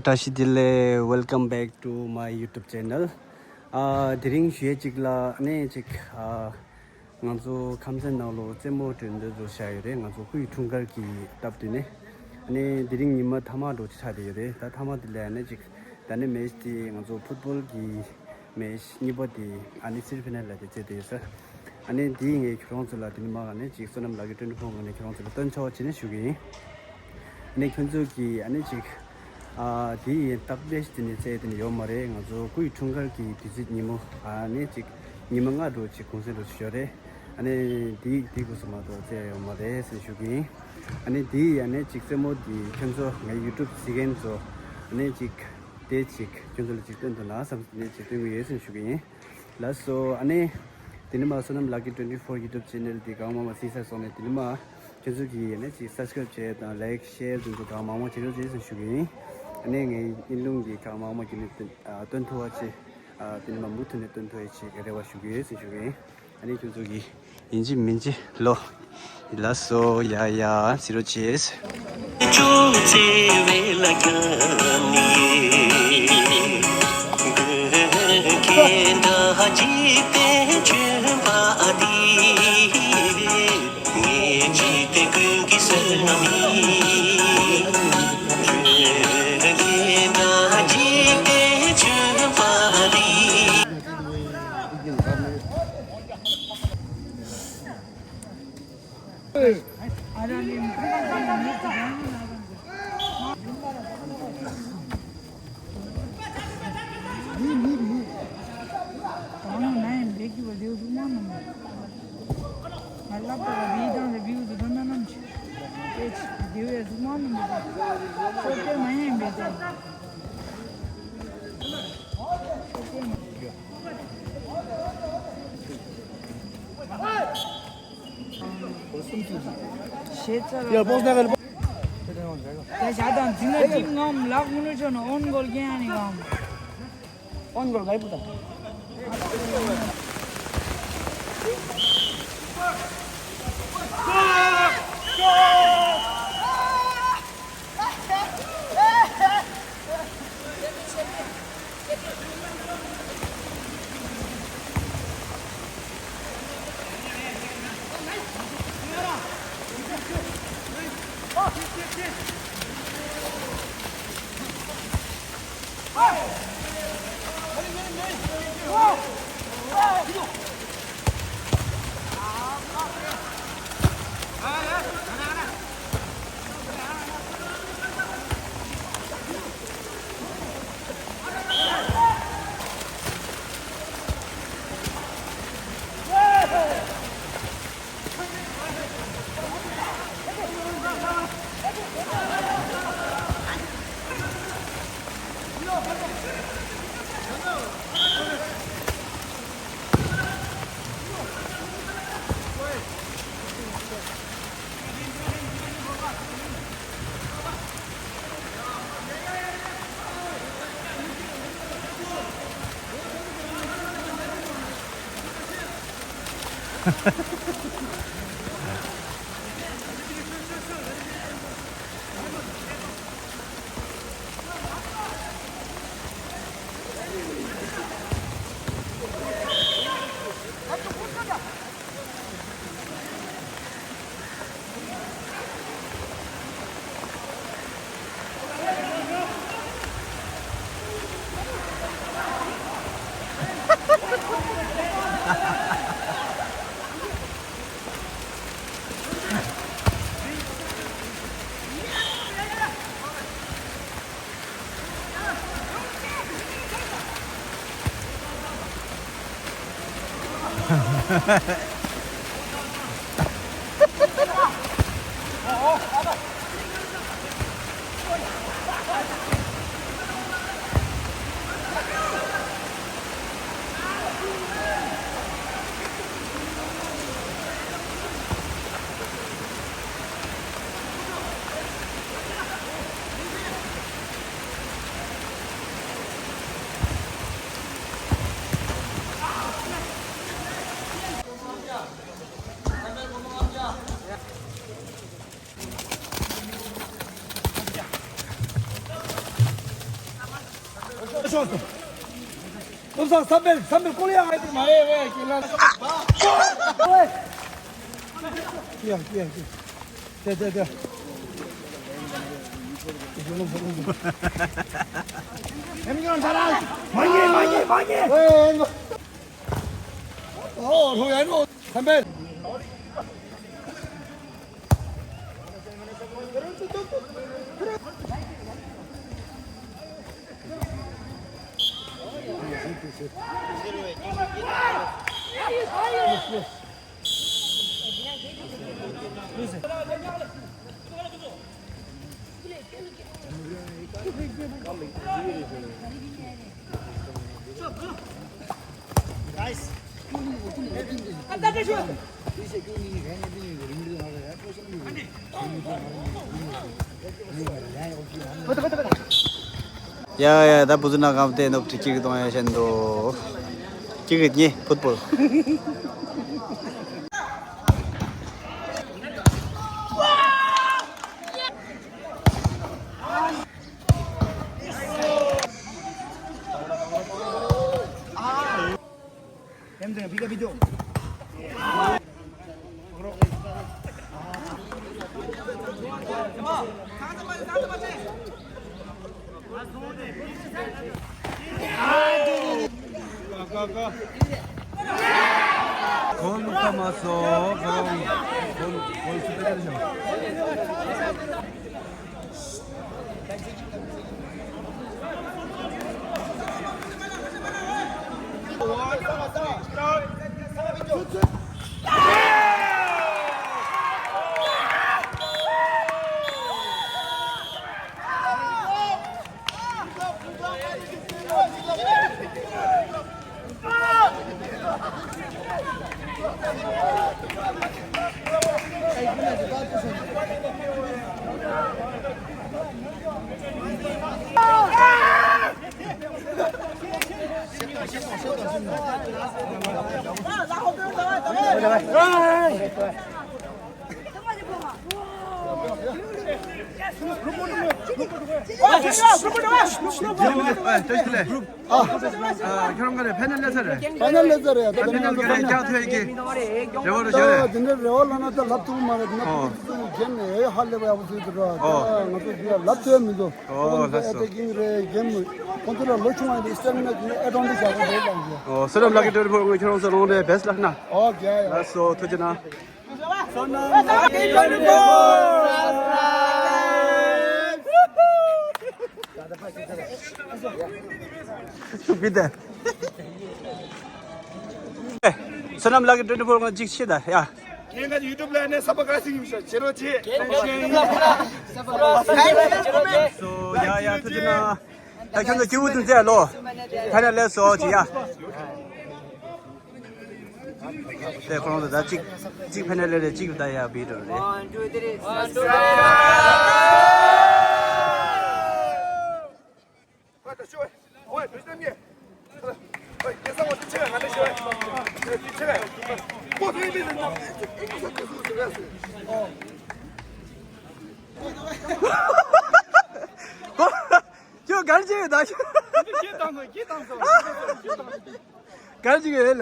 다시 딜레 welcome back to my YouTube channel. 드링 쉐 찍라 네 찍 ngazo kamsen nalo chemo tende zo shaire ngazo hui thungal ki tapdine ane diring nima thama do chade yore ta thama dile ane jik dane match di ngazo football ki match nibodi ani sirfina la de chede sa ane di nge khrong zola dinma ane jik sonam lagi 24 ngane khrong zola tan chaw chine shugi ane khunzo ki ane jik di tabdesh dine chede yo mare ngazo hui thungal ki visit nimo ane jik nimanga do jik kongse do shore ane di 구스마도 제 엄마데 세슈기 ane di ane 직세모 di 현저 유튜브 시겐조 ane 직 대직 견절 직된도 나삼네 직된 예선 슈기 라소 ane 디니마선음 라기 24 유튜브 채널 디 가마마 시사선에 디니마 견절기 ane 지 서브스크라이브 제 라이크 셰어 등도 가마마 제로 제선 슈기 ane 일롱기 가마마 기는 던토와치 디니마 무튼에 던토에치 게레와 슈기 슈기 아니 저기 인지 민지 로 일라소 야야 시로치스 조제 웨라가니 겐다 지테 쳬바디 니 지테 그기스나미 겐다 지테 쳬바디 Ya boş ne gel. Ya zaten dinle tim gam lag minution on goal yani gam. On goal gay puta. 쳤어. 우선 300 꼬리야 가야지 마. 왜 길라. 뛰어. 돼. 햄기는 잘하. 망해. 왜? 호야노 300. 야야 나 무슨 나가면 너 찍기 동안 셴도 찍겠니 풋볼 햄들아 비가 비도. 건 감았어 건 수배되죠 결혼간에 패널레서래 패널레서래. 패널간에 자투 얘기 저거로 저 근데 레올라나다 랍투 말에 나 겐네 할레바 아버지들아. 나도 랍투에미도. 됐어. 에테킹레 겐 컨트롤 로충아이 스타미나 에던디 자고 되다. 서럼 라게 들 보고 결혼서로네 베스트 락나 오케이. 알았어 터지나 비대 서남 라게 들 보고 직시다 야 걔가 유튜브 안에 사바가스기면서 제로지. 야야 터지나 야 현재 기후들 제로 패널레서 지야 네 그런데 나 찍 패널레 찍다 야 비를 1, 2, 3. 왜 조심해. 계산 어떻게 쳐야 안 되셔. 뒤쳐가. 뭐 되게 되는데. 저 갈지 나 갈지게 해